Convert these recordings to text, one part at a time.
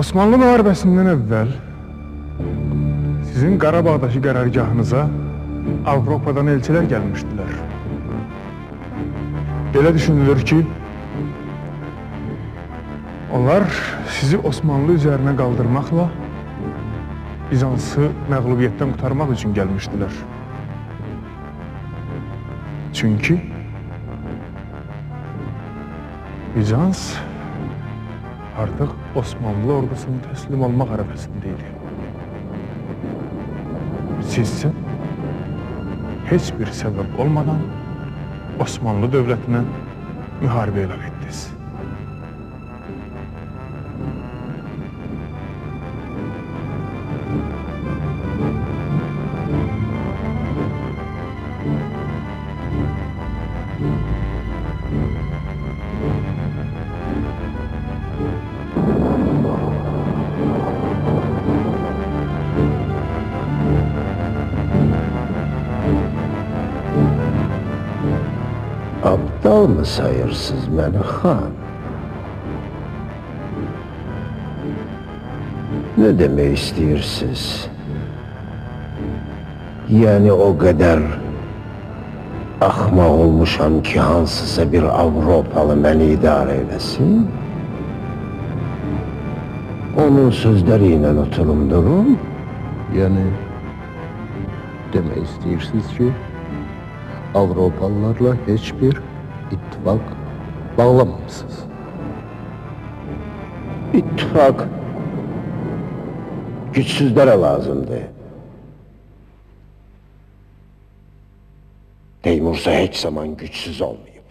Osmanlı müharibəsindən əvvəl sizin Qarabağdakı qərargahınıza Avropadan elçilər gəlmişdilər. Belə düşünülür ki, onlar sizi Osmanlı üzərinə qaldırmaqla Bizansı məğlubiyyətdən qurtarmaq üçün gəlmişdilər. Çünki Bizans artıq Osmanlı ordusunu təslim olmaq ərəfəsində idi. Sizsə heç bir səbəb olmadan Osmanlı dövlətinə müharibə elan etdiniz. Aptal mı sayırsınız beni han? Ne demek istiyorsunuz? Yani o kadar ahmak olmuşam ki hansısa bir Avropalı beni idare eylesin? Onun sözleriyle oturum durum. Yani demek istiyorsunuz ki Avropalılarla hiçbir ittifak bağlamamışsınız. İttifak güçsüzlere lazımdı. Teymursa hiç zaman güçsüz olmayıp.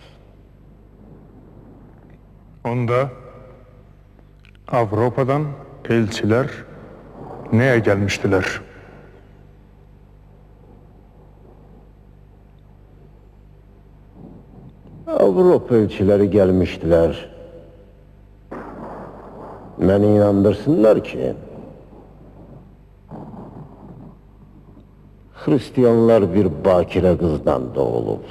Onda Avropadan elçilər nəyə gəlmişdilər? Avropa elçileri gelmiştiler. Beni inandırsınlar ki Hristiyanlar bir bakire kızdan doğulup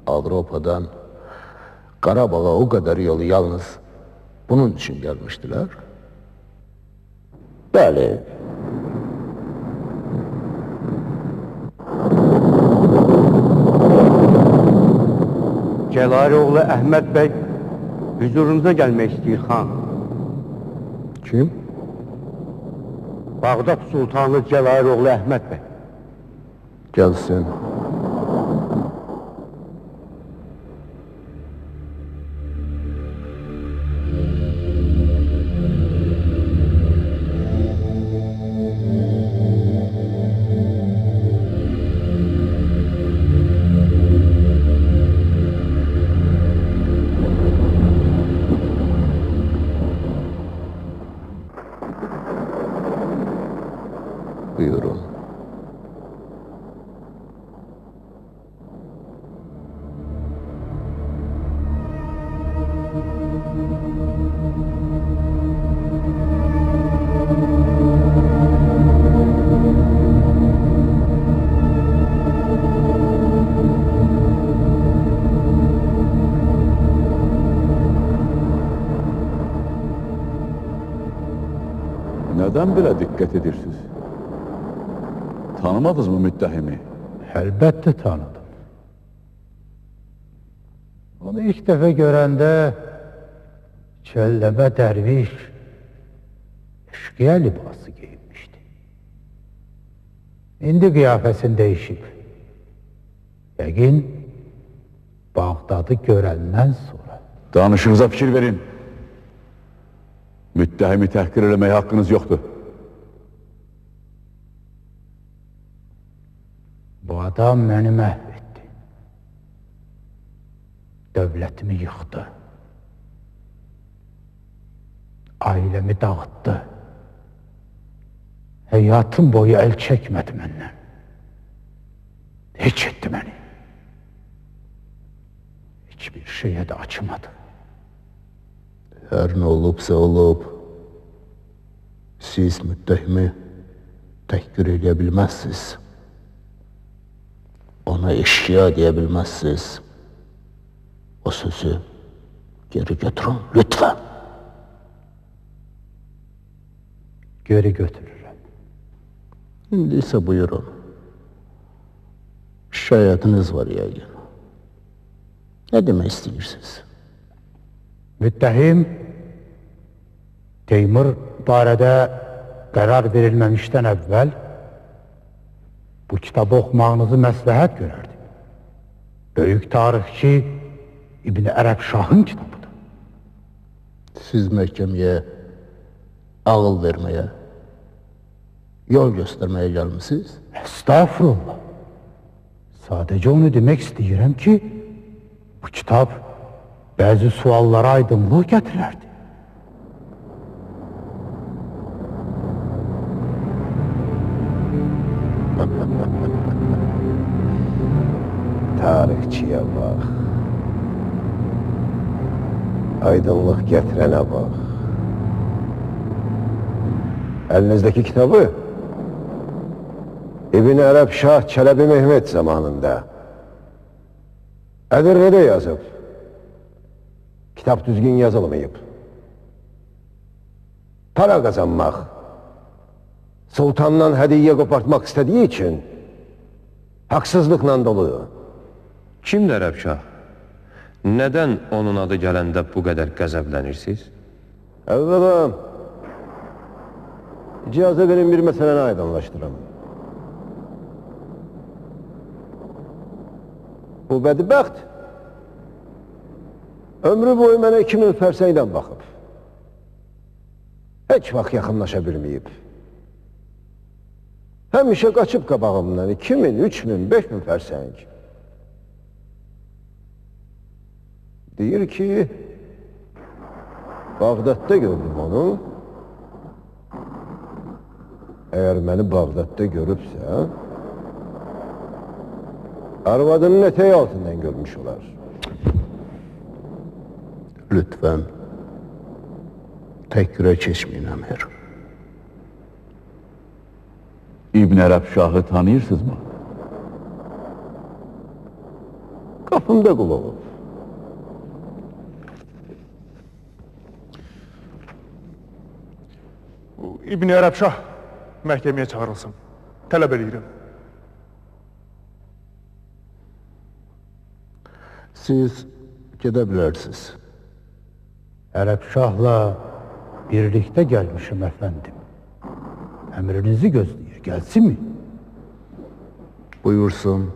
Avrupa'dan Karabağ'a o kadar yolu yalnız bunun için gelmiştiler. Bəli. Cəlaroğlu Əhməd bəy hüzurunuza gəlmək istəyir xan. Kim? Bağdat Sultanı Cəlaroğlu Əhməd bəy. Gelsin. Buyurun. Neden böyle dikkat edirsiniz? Tanımadınız mı müttehimi? Elbette tanıdım. Onu ilk defa görende çölleme derviş eşkıya libası giyinmişti. İndi kıyafesin değişip. Lakin Bağdat'ı görenden sonra. Danışınıza fikir verin. Müttehimi tehkir eləmeye hakkınız yoktu. Bu adam beni mahvetti. Devletimi yıktı. Ailemi dağıttı. Hayatım boyu el çekmedi benden. Hiç etti beni. Hiçbir şeye de açmadı. Her ne olupsa olup, siz müttehimi tehkir edebilmezsiniz. Ona eşkıya diyebilmezsiniz. O sözü geri götürün lütfen. Geri götürürüm. Şimdi ise buyurun. Şikayetiniz var yəqin. Ne demek istiyorsunuz? Müttehim, Teymur barədə qərar verilməmişdən əvvəl bu kitabı oxumağınızı məsləhət görərdi. Böyük tarixçi İbn Ərəb Şahın kitabıdır. Siz məhkəməyə ağıl vermeye, yol göstermeye gelmişsiniz. Estağfurullah. Sadəcə onu demək istəyirəm ki, bu kitab bəzi suallara aydınlıq gətirərdi. Tarihçiye bak. Aydınlık getirene bak. Elinizdeki kitabı İbn Ərəb Şah Çələbi Mehmet zamanında Edirne'de yazıp kitap düzgün yazılmayıp para kazanmak, sultandan hediye kopartmak istediği için haksızlıkla dolu. Kimdir Ərəb Şah? Nədən onun adı gələndə bu qədər qəzəblənirsiniz? Evvela icazə verin bir meseleni aydınlaştıram. Bu bədbəxt ömrü boyu mənə 2000 fərsəngdən baxıb. Heç vaxt yaxınlaşa bilməyib. Həmişə qaçıb qabağımdan 2000, 3000, 5000 fərsəng. Deyir ki, Bağdat'ta gördüm onu. Eğer beni Bağdat'ta görüpsə, arvadının eteği altından görmüş olar. Lütfen tekrar geçmeyin Emir. İbn Ərəb Şahı tanıyırsınız mı? Kapımda kul olur. İbn Ərəb Şah məhkəməyə çağırılsın. Tələb edirəm. Siz gidebilirsiniz. Ərəb Şahla birlikdə gəlmişim əfəndim. Əmrinizi gözləyir, gəlsin mi? Buyursun.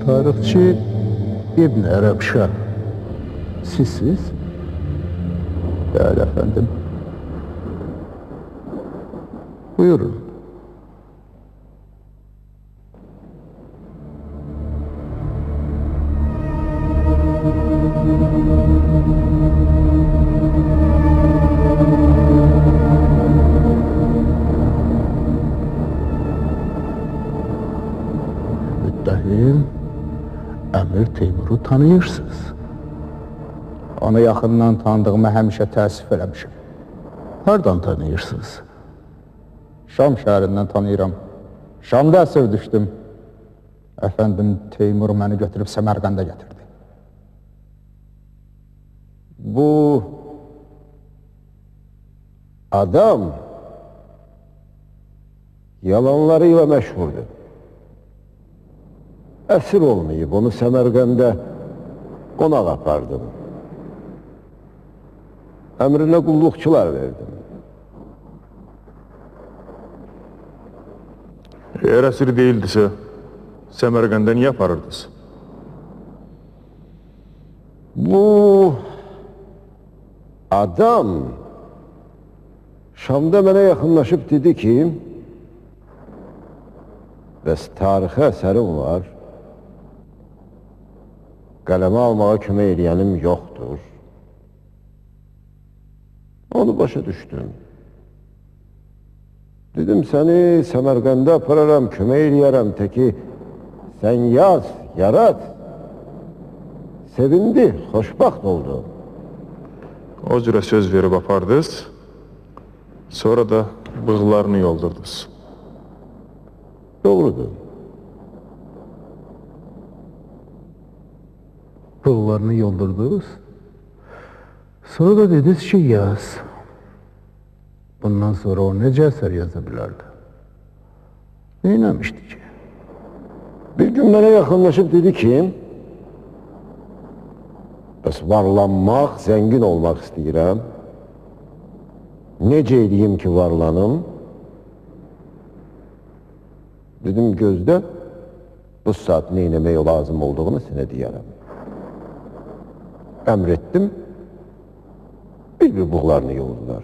Tarihçi İbn Ərəb Şah. Sizsiz? Değerli efendim. Buyurun. Müttehim Əmir Teymuru tanıyırsınız. Onu yaxından tanıdığıma həmişə təəssüf eləmişim. Hardan tanıyırsınız? Şam şəhərindən tanıyıram. Şamda əsir düşdüm. Əfəndim Teymur məni götürüb Səmərqəndə gətirdi. Bu adam yalanlarıyla meşhurdu. Esir olmayıp onu Səmərqəndə qonaq apardım. Emrine qulluqçular verdim. Eğer esir değildisə, Səmərqəndə niye aparırdınız? Bu adam Şam'da mənə yaxınlaşıb dedi ki, bəs tarixi əsərim var, qələmə almağa kömək eləyənim yoxdur. Onu başa düşdüm. Dedim, səni Səmərqəndə apararam, kömək eləyərəm, təki sən yaz, yarat. Sevindi, xoşbaxt oldu. O cürə söz verib apardınız, sonra da bığlarını yoldurdunuz. Doğrudur. Pullarını yoldurdunuz. Sonra da dediniz ki yaz. Bundan sonra o necə əsər yaza bilərdi? Neyləmişdi ki? Bir gün mənə yaxınlaşıb dedi ki, bəs varlanmaq, zəngin olmaq istəyirəm. Necə edeyim ki, varlanım? Dedim, gözdə, bu saat neyləmək lazım olduğunu sənə deyərəm. Əmr etdim, bir buğlarını yoldular.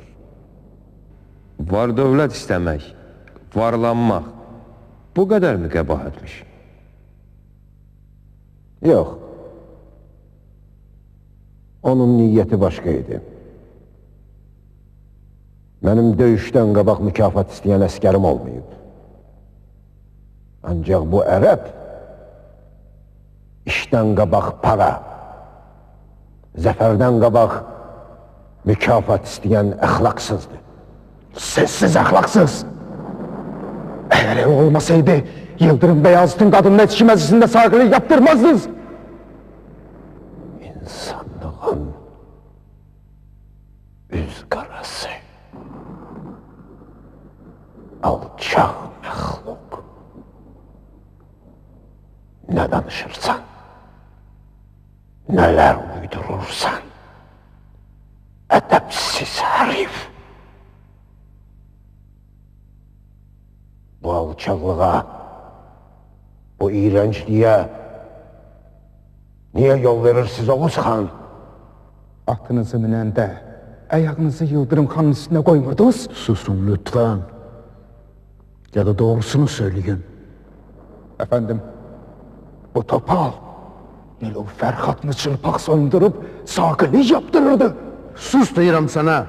Var dövlət istəmək, varlanmaq, bu qədər mi qəbahətmiş? Yox, onun niyyəti başqa idi. Mənim döyüşdən qabaq mükafat istəyən əskərim olmayıb. Ancaq bu ərəb işdən qabaq para, zəfərdən qabaq mükafat istəyən əxlaqsızdır. Sessiz, əxlaqsız. Eğer öyle olmasaydı, Yıldırım Beyazıt'ın kadının etki meclisinde saygılık yaptırmazdınız. İnsanlığın üz qarası, alçaq məxluq. Nə danışırsan, nələr uydurursan, ədəbsiz hərif. Bu alçaqlığa, bu iğrəncliyə niyə yol verirsiniz Oğuz xan? Atınızı minəndə, ayağınızı Yıldırım Xan'ın üstüne koymurdunuz. Susun lütfen. Ya da doğrusunu söyleyin. Efendim, bu topal Nilüfer Hatını çırpak soyundurup sakilik yaptırırdı. Sus diyorum sana.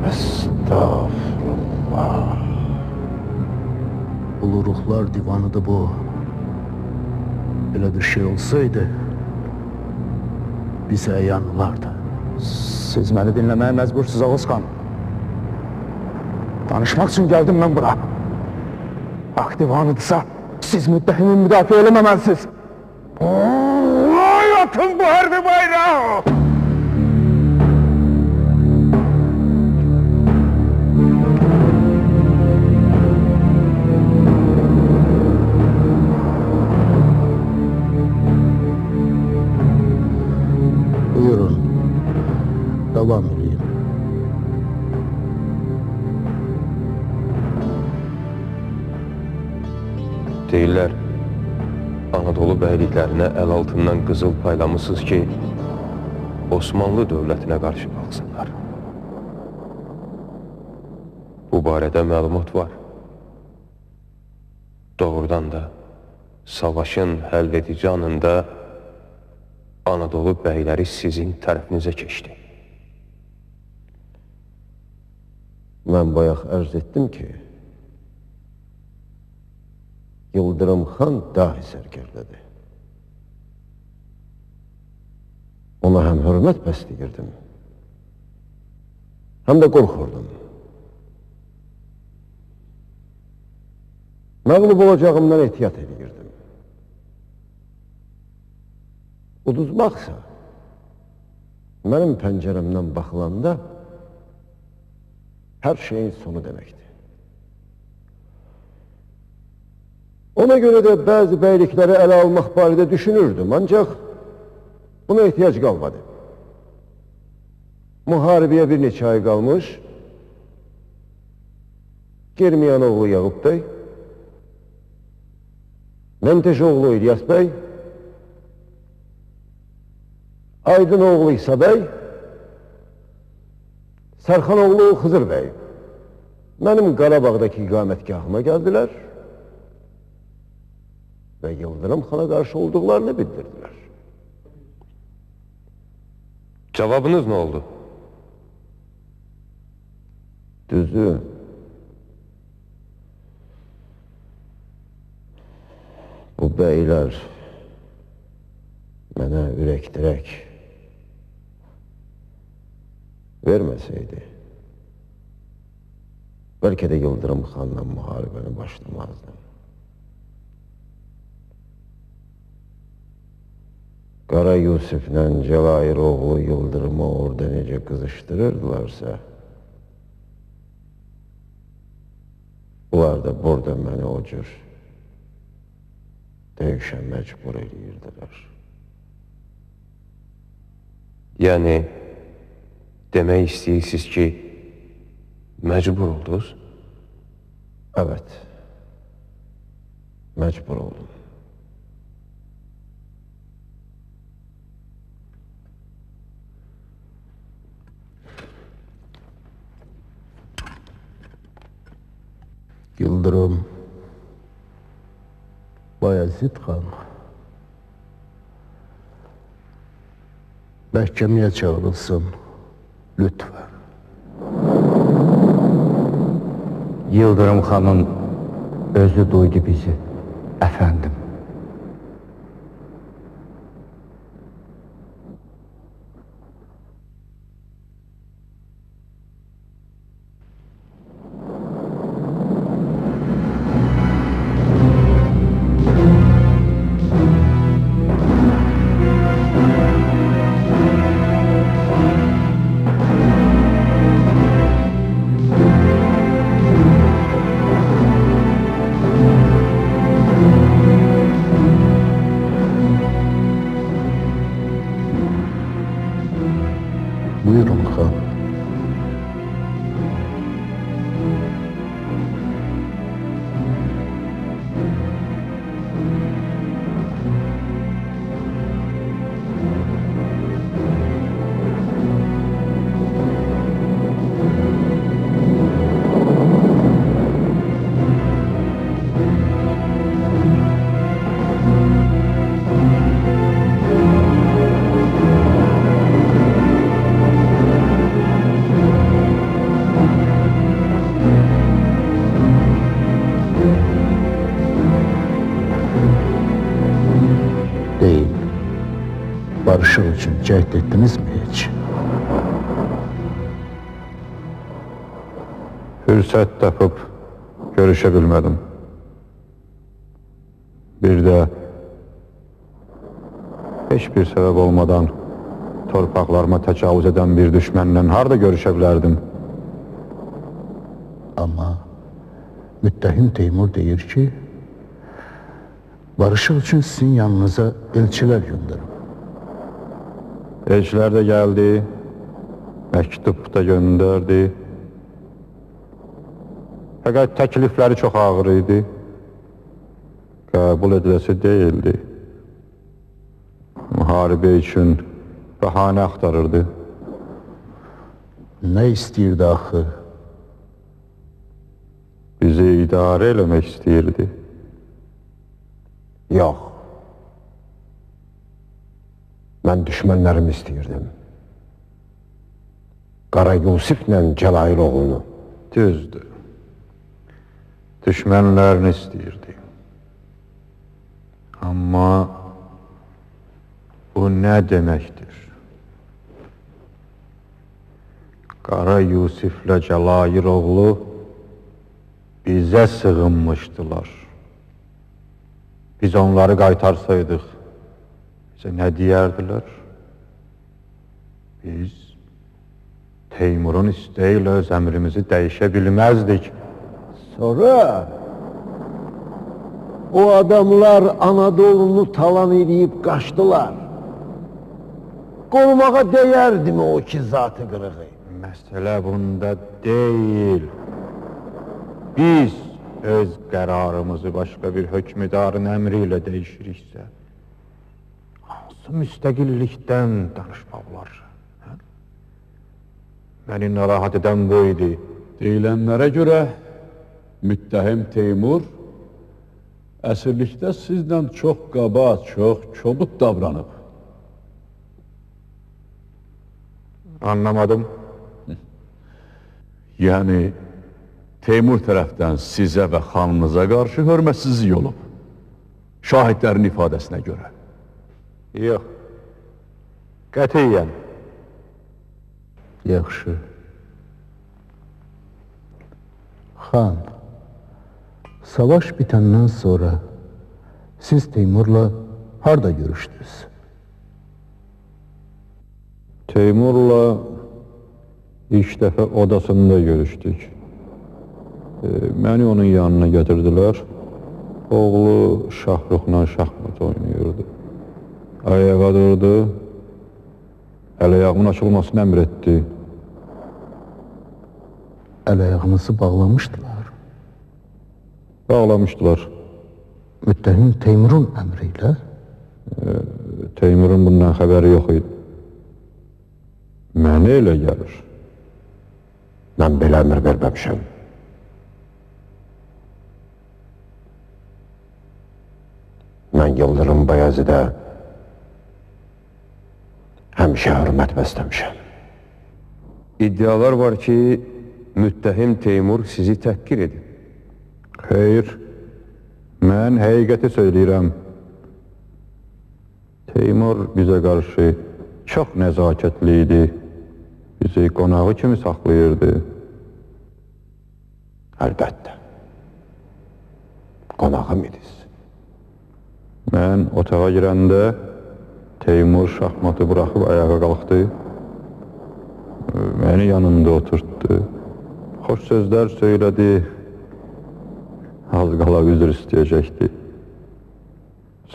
Estağfurullah. Ulu Ruhlar Divanı'da bu. Öyle bir şey olsaydı bize yanlardı. Siz beni dinlemeye mecbursunuz Oğuz Xan. Danışmak için geldim ben bura. Hak divanıdırsa siz müttehimin müdafiə eləməməlisiniz. Vay atın bu harbi bayrağı! Buyurun. Devam edeyim. Deyirlər, Anadolu bəyliklərinə əl altından qızıl paylamışsınız ki, Osmanlı dövlətinə qarşı qalsınlar. Bu barədə məlumat var. Doğrudan da, savaşın həlledici anında Anadolu bəyləri sizin tərəfinizə keçdi. Mən bayaq ərz etdim ki, Yıldırım Xan dahi sərkərdədir. Ona həm hörmət bəsləyirdim, həm də qorxurdum. Məğlub olacağımdan ehtiyat edirdim. Uduzmaqsa, mənim pəncərəmdən baxılanda hər şeyin sonu deməkdir. Ona görə də bəzi bəylikləri ələ almaq barədə düşünürdüm, ancaq buna ehtiyac qalmadı. Müharibəyə bir neçə ay qalmış, Germiyanoğlu Yağub bəy, Mənteşoğlu İlyas bəy, Aydınoğlu İsa bəy, Sərxanoğlu Xızır bəy mənim Qarabağdakı iqamətgahıma gəldilər və Yıldırım Xana qarşı olduqlarını bildirdilər. Cavabınız nə oldu? Düzü, beyler mənə ürək-dirək verməsəydi, bəlkə də Yıldırım xanla müharibəni başlamazdım. Qara Yusiflə Cəlair oğlu Yıldırımı orada necə qızışdırırdılarsa, bunlar da burada məni o cür döyüşə məcbur edirdilər. Yəni, demək istəyirsiniz ki, məcbur oldunuz? Evet, mecbur oldum. Yıldırım, Bayezid xan, məhkəməyə çağırılsın, lütfen. Yıldırım xanın özü duydu bizi, efendim. Buyurun xan. Değil. Barışık için cehd ettiniz mi hiç? Fürsət tapıb görüşə bilmədim. Bir də heç bir səbəb olmadan torpaqlarıma təcavüz edən bir düşmənlə harda görüşə bilərdim? Ama müttehim Teymur deyir ki, barışık için sizin yanınıza elçiler gönderin. Elçilər də gəldi, məktub da göndərdi. Fəqət təklifləri çox ağır idi, qəbul ediləsi deyildi. Müharibə üçün bəhanə axtarırdı. Ne istəyirdi axı? Bizi idarə eləmək istəyirdi. Yox. Mən düşmənlərimi istəyirdim. Qara Yusiflə Cəlair oğlunu. Düzdür. Düşmənlərini istəyirdi. Amma bu nə deməkdir? Qara Yusiflə Cəlair oğlu bizə sığınmışdılar. Biz onları qaytarsaydıq, bizə nə deyərdilər? Biz Teymurun istəyi ilə öz əmrimizi dəyişə bilməzdik. Sonra o adamlar Anadolu'nu talan edip kaçtılar. Korumağa değerdi mi o iki zatı kırığı? Məsələ bunda deyil. Biz öz qərarımızı başqa bir hökmdarın əmri ilə dəyişiriksə, hansı müstəqillikdən danışmaq olar? Məni narahat edən bu idi. Deyilənlərə görə müttəhim Teymur əsirlikdə sizdən çox qaba, çox kobud davranıb. Anlamadım. Yəni Teymur tərəfdən sizə və xanınıza qarşı hörmətsizlik olub. şahidlərin ifadəsinə görə. Yox. Qətiyyən. Yaxşı. Xan, savaş bitəndən sonra siz Teymurla harda görüşdünüz? Teymurla ilk dəfə odasında görüşdük. Məni onun yanına gətirdilər. Oğlu Şahruxla şahmat oynayırdı. Ayağa durdu. Əl-ayağımın açılmasını əmr etdi. Əl-ayağınızı bağlamışdılar. Bağlamışdılar. Müttəhim Teymurun əmri ilə? Teymurun bundan xəbəri yox idi. Mənə elə gəlir. Mən belə əmr verməmişəm. Mən Yıldırım Bayezid'ə həmişə hörmət bəsləmişəm. İddialar var ki, müttəhim Teymur sizi təhqir edib. Xeyr, mən həqiqəti söyləyirəm. Teymur bizə qarşı çox nəzakətli idi. Bizi qonağı kimi saxlayırdı. Əlbəttə. Qonağım idiniz. Mən otağa girəndə Teymur şahmatı buraxıb ayağa qalxdı. Məni yanında oturtdu. Xoş sözlər söylədi. Az qala üzr istəyəcəkdi.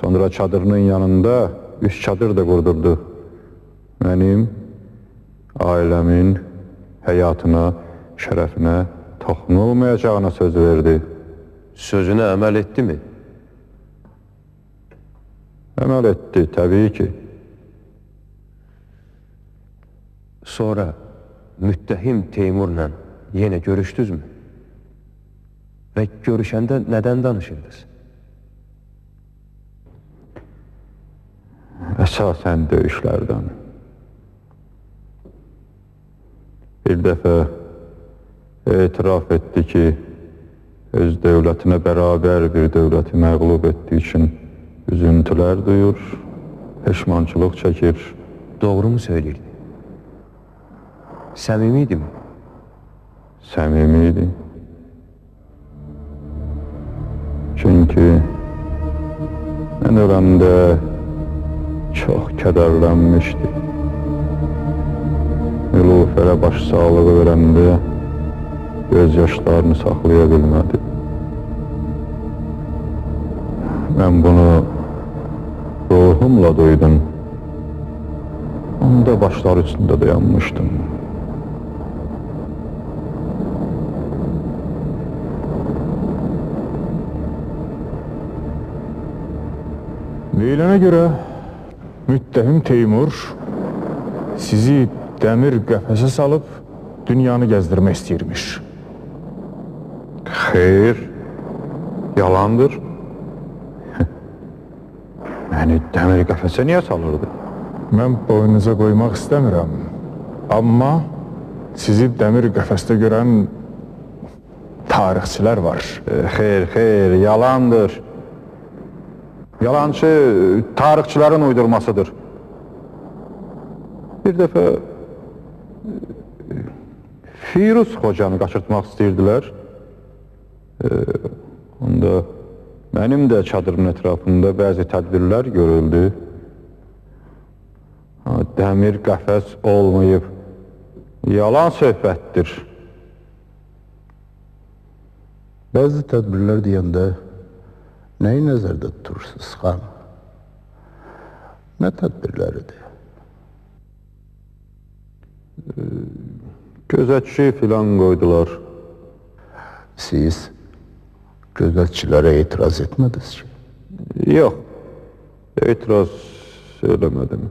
Sonra çadırının yanında 3 çadır da qurdurdu. Mənim, ailəmin həyatına, şərəfinə toxunulmayacağına söz verdi. Sözünə əməl etdi mi? Əməl etdi, təbii ki. Sonra müttəhim Teymurla yenə görüşdünüzmü? Və görüşəndə nədən danışırdınız? Əsasən döyüşlərdən. Bir dəfə etiraf etdi ki, öz dövlətinə bərabər bir dövləti məğlub etdiyi üçün üzüntülər duyur, peşmançılıq çəkir. Doğru mu söyləyirdi? Səmimi idi mi? Səmimi idi. Çünki mən öləndə çox kədərlənmişdi. Nilufərə başsağlığı verəndə göz yaşlarını saxlaya bilmədi. Mən bunu ruhumla duydum. Onda başlar üstündə dayanmışdım. Deyilənə görə müttəhim Teymur sizi dəmir qəfəsə salıb dünyanı gəzdirmək istəyirmiş. Xeyr, yalandır. Məni dəmir qəfəsə niyə salırdı? Mən boynunuza qoymaq istəmirəm. Amma sizi dəmir qəfəsdə görən tarixçilər var. Xeyr, yalandır. Yalançı tarixçilərin uydurmasıdır. Bir dəfə Firuz Xocanı qaçırtmaq istəyirdilər. Onda mənim də çadırın ətrafında bəzi tədbirlər görüldü. Dəmir qəfəs olmayıb. Yalan söhbətdir. Bəzi tədbirlər deyəndə nəyi nəzərdə tutursunuz, xan? Nə tədbirləridir? Gözətçi filan qoydular. Siz gözətçilərə etiraz etmədiniz ki? Yox, etiraz söyləmədim.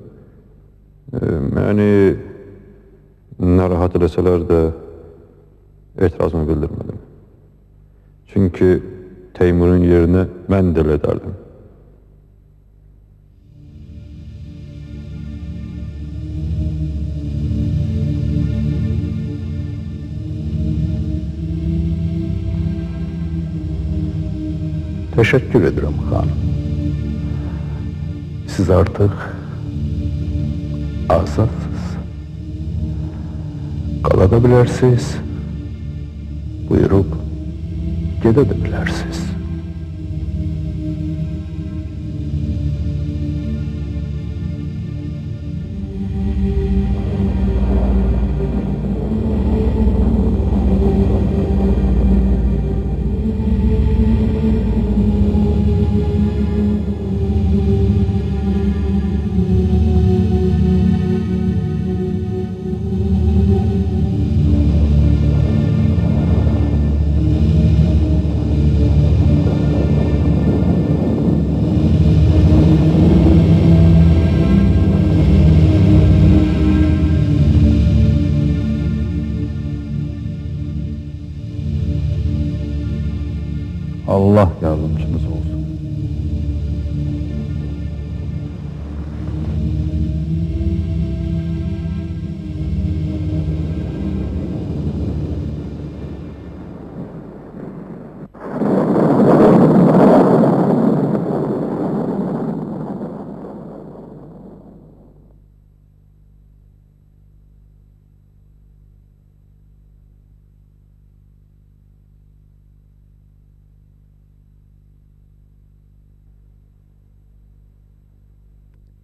Məni narahat eləsələr də etirazımı bildirmədim. Çünki Teymurun yerinə mən də elə edərdim. Təşəkkür edirəm, xanım. Siz artık azadsınız. Kalabilirsiniz. Buyurup gidebilirsiniz. Allah yardımcınız olsun.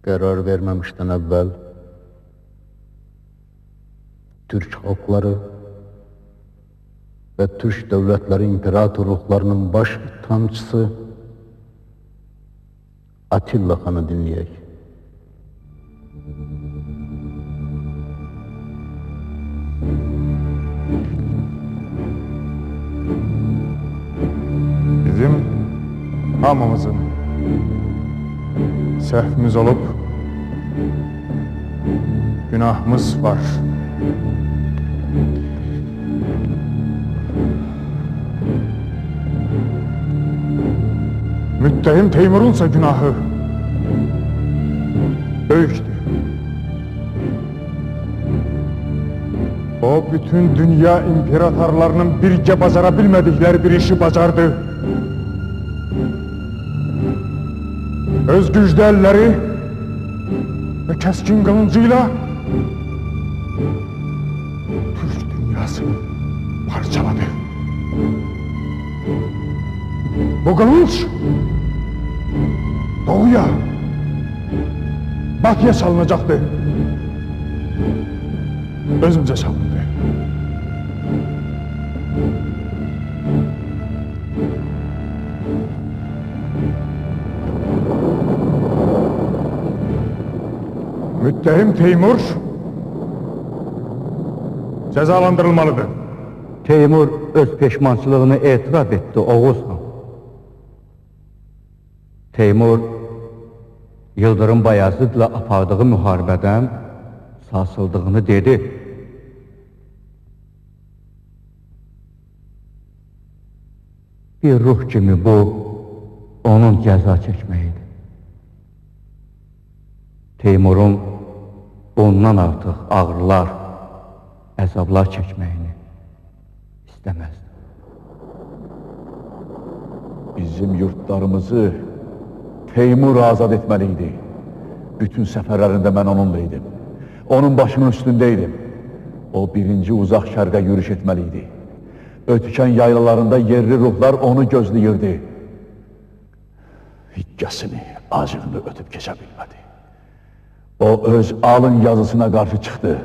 Karar vermemişten evvel Türk halkları ve Türk devletleri imparatorluklarının baş tanrıçısı Atilla Han'ı dinleyek. Bizim hamımızın səhvimiz olub, günahımız var. Müttehim Teymur'unsa günahı böyüktür. O bütün dünya imperatorlarının birgə bacara bilmədikləri bir işi bacardı. Öz güclü elleri ve keskin kılıncıyla Türk dünyasını parçaladı. Bu kılıç doğuya, batıya salınacaktı. Özümüze salındı. Müttehim Teymur cezalandırılmalıdır. Teymur öz peşmançılığını etiraf etti Oğuz Han. Teymur Yıldırım Bayezid'le apardığı müharibeden sarsıldığını dedi. Bir ruh kimi bu onun ceza çekmeydi. Teymur'un ondan artıq ağrılar, əzablar çəkməyini istəməzdi. Bizim yurtlarımızı Teymur azad etmeliydi. Bütün seferlerinde ben onunlaydım. Onun başının üstündeydim. O birinci uzak şerqe yürüyüş etmeliydi. Ötüken yaylalarında yerli ruhlar onu gözləyirdi. Hikkəsini, acığını ötüp keçə bilmədi. O öz alın yazısına karşı çıktı.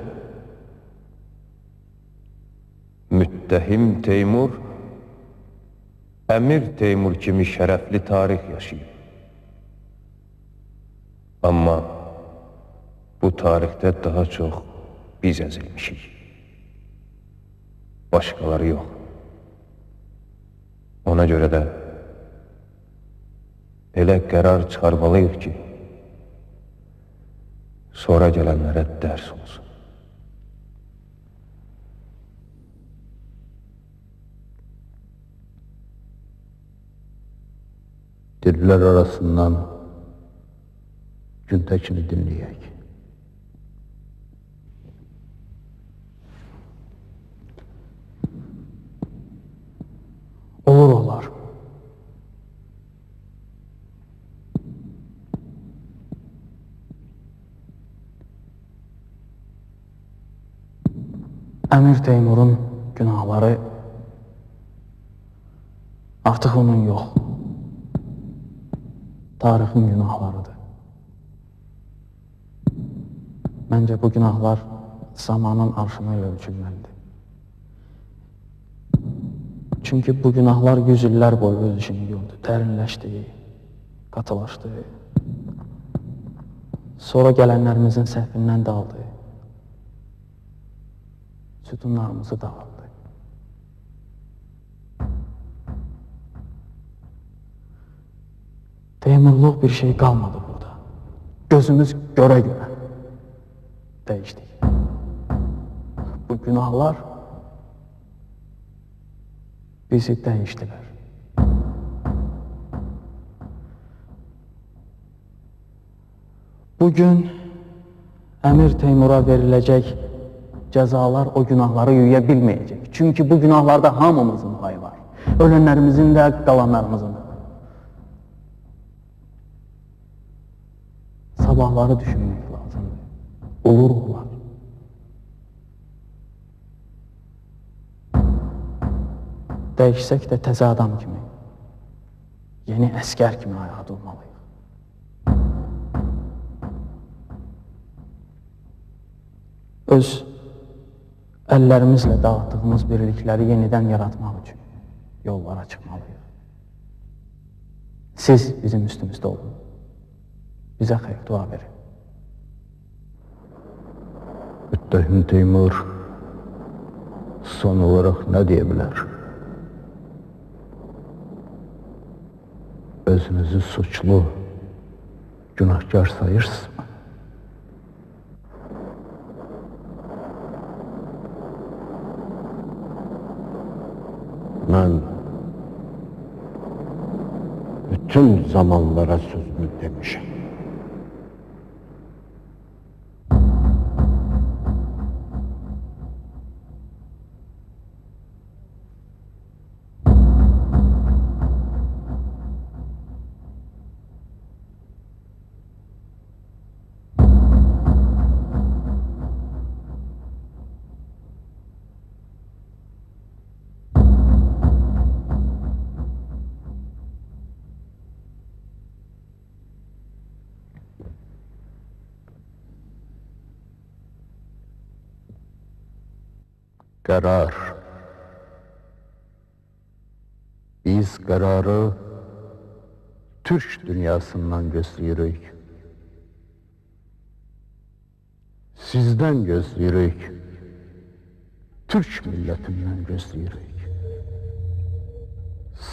Müttehim Teymur, Əmir Teymur kimi şərəfli tarix yaşayıb. Amma bu tarixdə daha çox biz əzilmişik. Başqaları yox. Ona görə də elə qərar çıxarmalıyıq ki, sonra gələnlərə dərs olsun. Diller arasından Güntekin'i dinleyek. Olur olar. Əmir Teymurun günahları artıq onun yox, tarixin günahlarıdır. Məncə bu günahlar zamanın arşını ilə ölçülməlidir. Çünki bu günahlar 100 illər boyu öz işini gördü, dərinləşdi, qatılaşdı. Sonra gələnlərimizin səhvindən daldı, sütunlarımızı dağıldı. Teymurluq bir şey qalmadı burada. Gözümüz görə-görə dəyişdik. Bu günahlar bizi dəyişdilər. Bugün Əmir Teymura veriləcək cəzalar o günahları yuya bilməyəcək. Çünki bu günahlarda hamımızın payı var. Ölənlərimizin də, qalanlarımızın da. Sabahları düşünmək lazımdır. Olur olar. Dəyişsək də təzə adam kimi, yeni əskər kimi ayağa durmalıyıq. Öz əllərimizlə dağıtdığımız birlikləri yenidən yaratmaq üçün yollara çıxmalıyıq. Siz bizim üstümüzdə olun. Bizə xeyir dua verin. Müttəhim Teymur son olarak ne diyebilir? Özünüzü suçlu, günahkar sayırsınız mı? Ben bütün zamanlara sözümü demişim. Karar. Biz kararı Türk dünyasından gözləyirik. Sizden gözləyirik. Türk milletinden gözləyirik.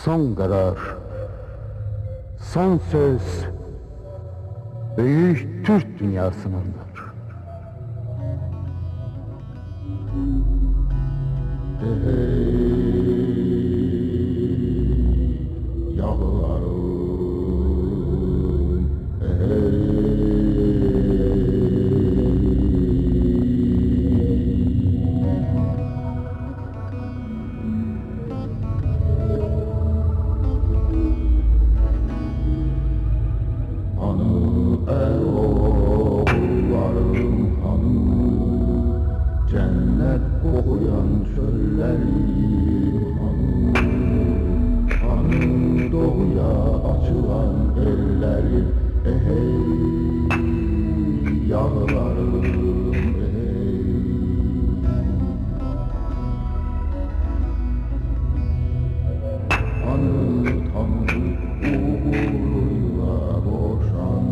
Son karar, son söz büyük Türk dünyasınındır. Cennet kokuyan çölleri hanı doğuya açılan elleri hey yağlarım hey hanı tanrı uğuruyla boşan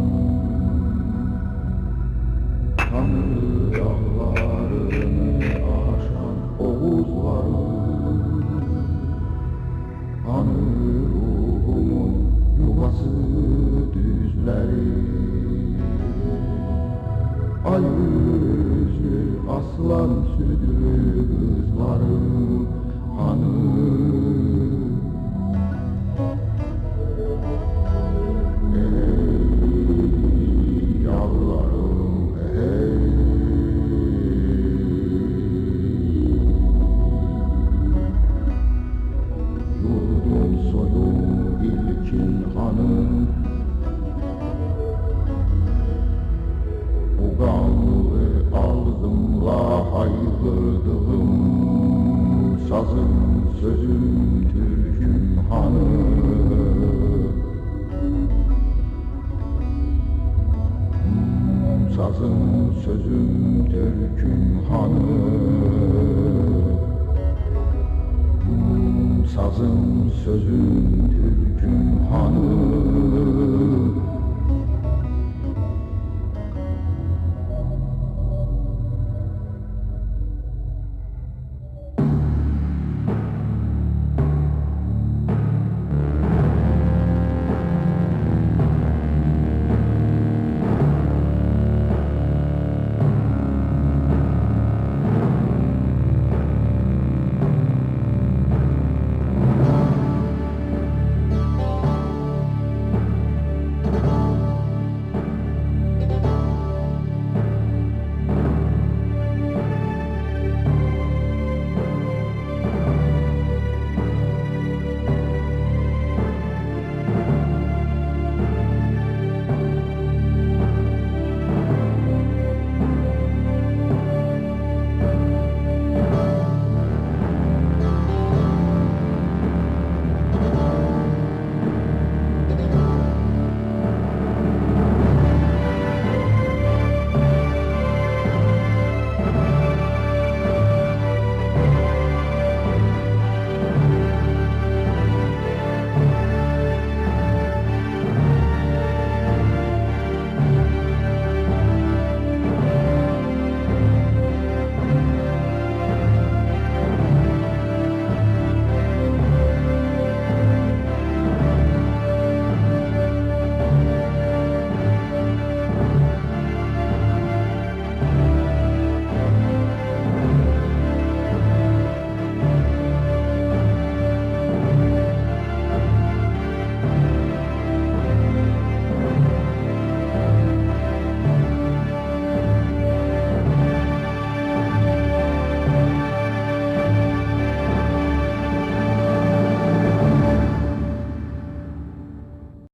tanrı dağlarını aşan Oğuzlarım hanı ruhumun yuvası düzleri ay yüzlü aslan südlü kızlarım hanı bu kanlı ağzımla haykırdım sazım sözüm türküm hanım. Sazım sözüm türküm hanım. Sazım sözüm türküm hanım.